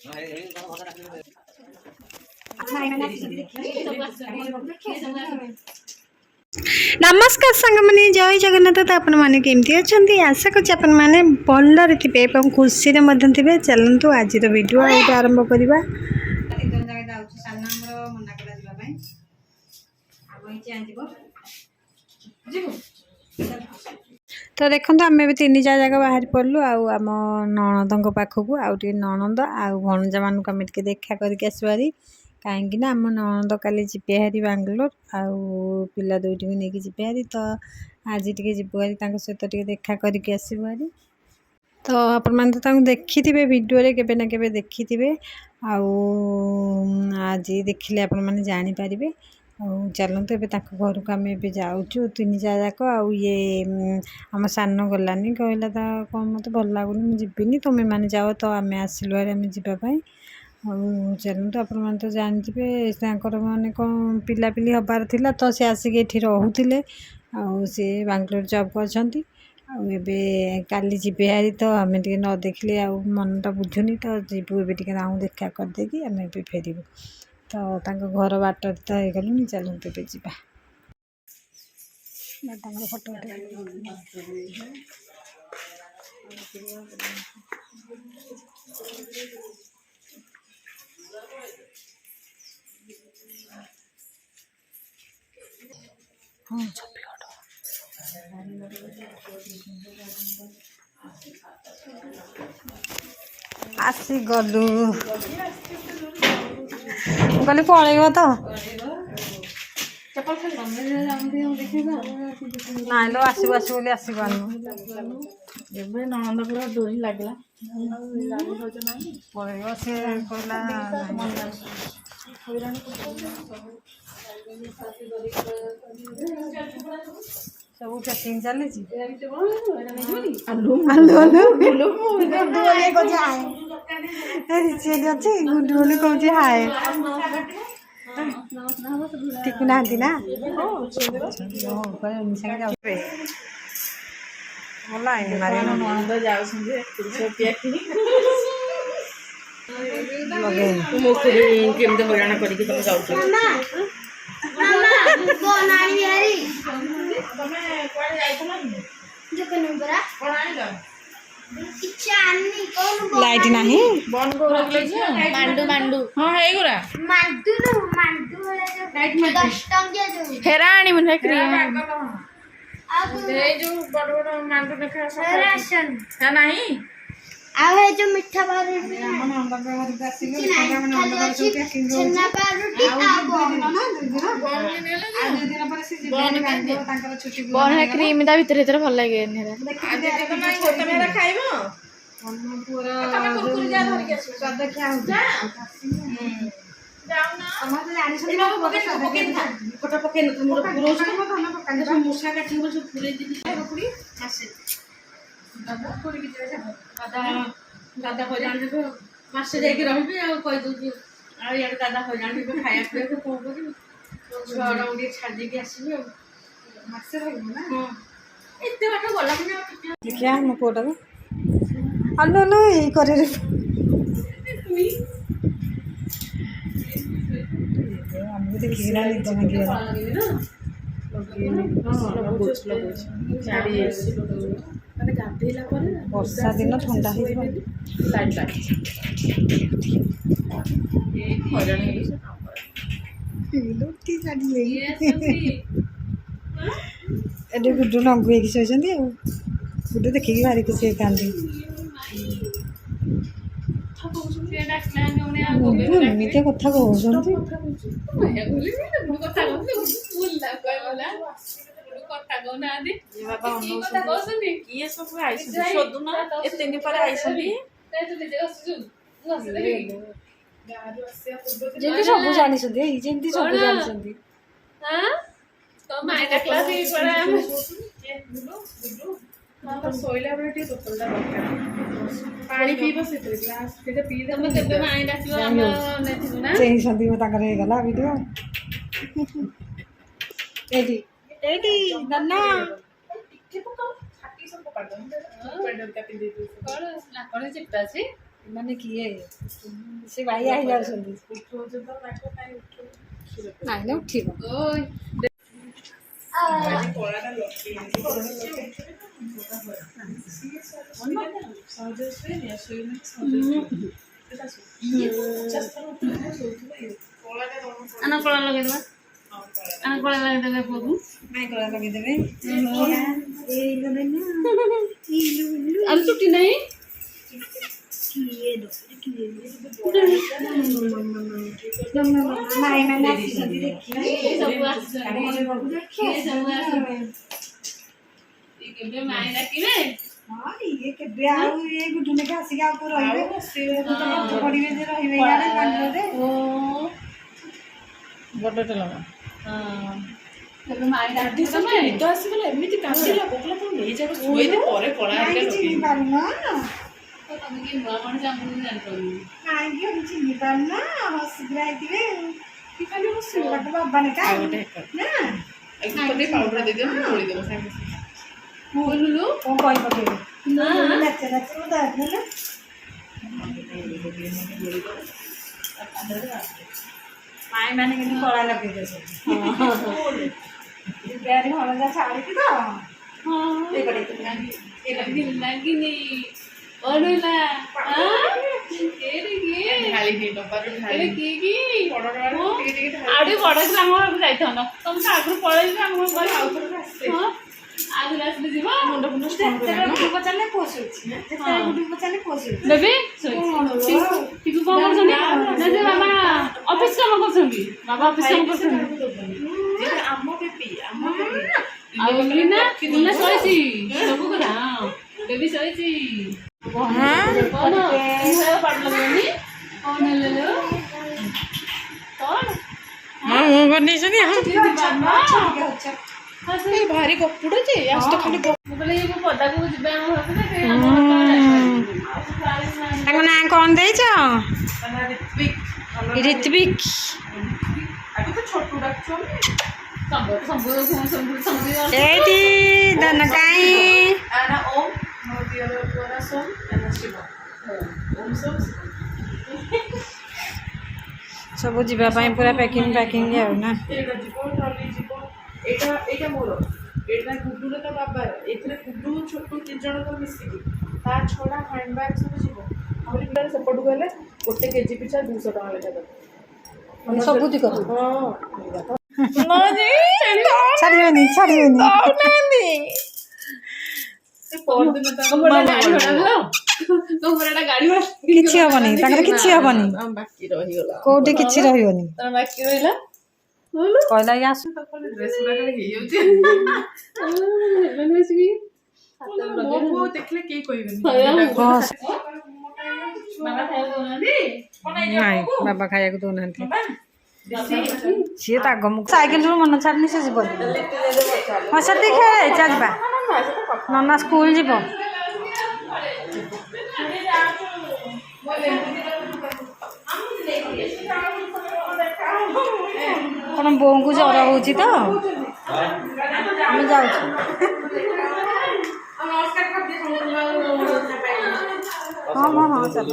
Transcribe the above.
नमस्कार सांग मैंने जय जगन्नाथ। तो आपण मैंने केमती अच्छा आशा कर भलरे थे खुशी थे। चलतु आज वीडियो आरंभ करवा। तो देखो आम भी 3-4 जगह बाहर पड़लु आम नणद पाखक आउे नणद आ भणजा मानक आम टे देखा करके आसबारी कहीं आम नणद काली जीपे हारी बांगलोर आउ पिला दुईटी को लेकिन जीपे हारी। तो आज टे जीव हारी सहित टे देखा करके आसबू हारी। तो आपण मैंने तो देखी थे वीडियो केबे ना केबे देखी थे आज देखिले आपण मैंने जानीपारे। चलते ए घर को आम ए जाऊँ 3-4 जाक ये आम सान गलानी कहला तो कौन मत भल लगुनि मुझे जीविनी तुम्हें मैंने जाओ। तो आम आसलु आम जावाई चलते आपण तो जानते माने कौन पिलापिली हबार थिला। तो सी आसिक ये रोते सी बांगलोर जॉब कर काली जीवे हारी। तो आम टे न देखिले मनटा बुझुनी तो जीवु ए देखा करदे आम फेरबू। तो घर बाट तो गलुनि चलते पे जा फोटो आसी गलु गली पलैब तो ना लो आसबू आसबू बोली आसपारू नणंद पूरा डोरी लगला पलैब सी कहला सब चेकिंग चली गुडुली कौच हाय टिकु ना नणंद जाऊ केमती हईराण करके तुम जाऊ लाइट नहीं बंद कर मांडू मांडू हाँ हे गुरा मांडू न मांडू वाला 10 टंकिया हेरा आनी मन क्रीम ए जो बड़ बड़ मांडू देखा राशन है नहीं आवे जो मिठा पाउडर हम नंबर पे घर का सिंगल प्रोग्राम नंबर पे चेकिंग छन्ना पाउडर आबो आज दिन पर से तांकर छुट्टी बन है क्रीम ता भीतर भीतर भल लागे नेरा छोटा मेरा खाइबो हम पूरा कुरकुरी जा धर के स्वाद क्या होता जाऊ ना हम तो जानी सुनी फोटो पके न तुम पूरा धन पकाने सब मुसा काठी बोल सब पूरे दी कुरकुरी आसे दादा कोली की दादा दादा हो जान दे मासे जाके रहबे आ कहि दउ आ यार दादा हो जान दे खाया पे को को छोरा उडी छाड़ दे के आसीबे मासे रहबे ना हां एते बाटा गला कि क्या हम कोटा को अल्लो लो ई करे रे हम भी देखिला नहीं तो मंगी माने गाधेला परे वर्षा दिन ठंडा हो लाइट लाइट ए हईराण लोटी गाड़ी ले एडे गुड्डू नंगु एक सोचंदी आ गुड्डू देखि के भारी खुशी कांदी एमितिया कथा कहउछंती ये सब आइसुनी सोदुना एते नि पर आइसुनी जेंती सब जानि छथि ई जेंती सब जानि छथि हां तो माइटा क्लास ही पड़ा हम सोइला बेटी बोतलटा दरकार पानी पीबो से ग्लास केते पी दे तमे तेबे माइ डाकियो हम नेथिबो ना चेई संदी में ताकर हे गला वीडियो एडी नन्ना टिके पका छाती सब पका दो पेडर का पिंदी दे कोन ना कोन चिपटा छी ମାନେ କିଏ ସେ ବାଇଆ ହେଇଯାଉଛନ୍ତି। ଉଠଉଛ ତ ତାକୁ କାଇଁ ଉଠଉ ନାଇଁ ନା ଉଠିବ। ଓଇ ଆଜି କଳାଟା ଲଟକେଇ ସହଜ ଶୁଏନି ଆଉ ଶୋଇନି ସହଜ ଆନା କଳା ଲଗେଇଦେବା ଆନା କଳା ଲଗେଇଦେବେ ପୁଅକୁ ନାଇଁ କଳା ଲଗେଇଦେବେ। ଆଉ ଚୁଟି ନାହିଁ ନାଇଁ ମାନେ ଆସିଛନ୍ତି ଦେଖିବେ। ସବୁ ଆସିଛନ୍ତି ସବୁ ଆସିଛନ୍ତି କେବେ ମାଇଁ ଡାକିବେ ହଁ ଇଏ କେବେ ଆଉ ଇଏ ଗୁଡୁନେକା ଆସିକି ଆଉ କୋଉ ରହିବେ ପାଠ ପଢିବେ ଯେ ରହିବେ ଇଆଡେ ବାଙ୍ଗଲୋରରେ। ବଡ଼ଟେ ଲଗା କେବେ ମାଇଁ ନିଦ ଡାକିବେ ଆସିଗଲା ଏମିତି କାନ୍ଦିଲା ବୋକଲା ତାକୁ ନେଇଯାକ ଶୁଏଇଦେ ପରେ କଳା ହେରିକା ଚିହ୍ନି ଲଗେଇବୁ। ପାରୁନ ତମେ କି ନୂଆ ମଣିଷ ଆମକୁ ଜାଣିପାରୁନି କାହିଁକି ଆମେ ଚିହ୍ନି ପାରୁନ ହସିକିରା ହେଇଥିବେ କି ଖାଲି ବସିବ ବାଟ ବାବା ନେକା ଆଉ ଗୋଟେ ନା ପାଉଡର ଦେଇଦିଅ ମୁଁ ତୋଳିଦେବ ସାଙ୍ଗେ ସାଙ୍ଗେ ବୋଲୁଲୁ କଣ କହି ପକେଇବେ ନା ନାଚ ନାଚ ହେଲା ମାଇଁ ମାନେ କିନ୍ତୁ କଳା ଲଗେଇ ଦେଉଛନ୍ତି। ହଳଦା ଛାଡ଼ିକି ତ ନାଗିନି ଅଡୁଲା ଢାଳି ଦିଏ ଡବାରୁ ଢାଳି କିଏ କି ବଡ ଡବାରୁ ଟିକେ ଟିକେ ଢାଳି ଆଉ ଟିକେ ବଡ ଥିଲା ଆମ ଘରକୁ ଯାଇଥାନ୍ତ ତମେ ତ ଆଗରୁ ପଳେଇଲେ ଆମ ଘରକୁ ଆଉ ଥରେ ଆସେ ହଁ ଆଗରୁ ଆସିଲେ ଯିବ ମୁଣ୍ଡ ଫୁଣ୍ଡ ଯେତେବେଳେ ଗୁଡୁ ପଚାରିଲେ ପୁଅ ଶୋଇଛି ଯେତେବେଳେ ଗୁଡୁ ପଚାରିଲେ ପୁଅ ଶୋଇଛି। ବେବି ଟିକୁ କଣ କରୁଛନ୍ତି ନା ଯେ ବାବା ଅଫିସ କାମ କରୁଛନ୍ତି ବାବା ଅଫିସ କାମ କରୁଛନ୍ତି ଆମ ବେବି ଆଉ ଲିନା ଲିନା ଶୋଇଛି ସବୁ କଥା ହଁ ବେବି ଶୋଇଛି କଣ ପାଠ ଲଗେଇନି କଣ ହେଲେ କଣ ମୁଁ ବନେଇଛନ୍ତି ବାବା ଭାରି ଗପୁଡ ଯେ ଆସ ତ ଖାଲି ମୁଁ କହିଲି ଏଇ ପଦାକୁ ଯିବେ ଆମ ଘରକୁ ନା ତାଙ୍କ ନାଁ କଣ ଦେଇଛ? ରିତ୍ବିକ। ଆଗ ତ ଛୋଟୁ ଡାକୁଛନ୍ତି ଏଇଠି ଧନ କାଇଁ ଆନା ଓମ୍ ମୋ ଦିଅର ପୁଅ ନା ସୋମ୍ ଆନା ଶିବ ଓମ୍ ସୋମ୍ ସବୁ ଯିବା ପାଇଁ ପୁରା ପ୍ୟାକିଂ ଆଉ ନା ଏଇଟା ଯିବ ଟ୍ରଲି ଯିବ ଏଇଟା ମୋର ଏଇଟା ଗୁଡୁର ତା ବାବାର ଏଥିରେ ଗୁଡୁ ଛୋଟୁ 3 ଜଣଙ୍କ ମିଶିକି ତା ଛଡା ହ୍ୟାଣ୍ଡ ବ୍ୟାଗ୍ ସବୁ ଯିବ ଆହୁରି ପିଲାରେ ସେପଟକୁ ହେଲେ 1 କେଜି ପିଛା 200 ଟଙ୍କା ଲେଖା ଦେବ ସବୁ ଦିଗ ହଁ ଛାଡ଼ିବେନି କିଛି ହବନି ତାଙ୍କର କିଛି ହବନି ବାକି ରହିଗଲା କୋଉଠି କିଛି ରହିବନି ବାକି ରହିଲା କହିଲା ଇଏ ଆସୁ ଡ୍ରେସ୍ ଗୁଡା ଖାଲି ହେଇଯାଉଛି ମୋ ପୁଅ ଦେଖିଲେ କେହି କହିବେନି ନାଇଁ ବାବା ଖାଇବାକୁ ଦଉନାହାନ୍ତି ସିଏ ତାଗ ମୁଁ ସାଇକେଲରୁ ମନ ଛାଡୁନି ସେ ଯିବନି ହଁ ସେତିକି ଖେଳେ ଚାଲିବା ନନା ସ୍କୁଲ ଯିବ କଣ ବୋଉଙ୍କୁ ଜ୍ୱର ହଉଛି ତ ଆମେ ଯାଉଛୁ ହଁ ଚାଲ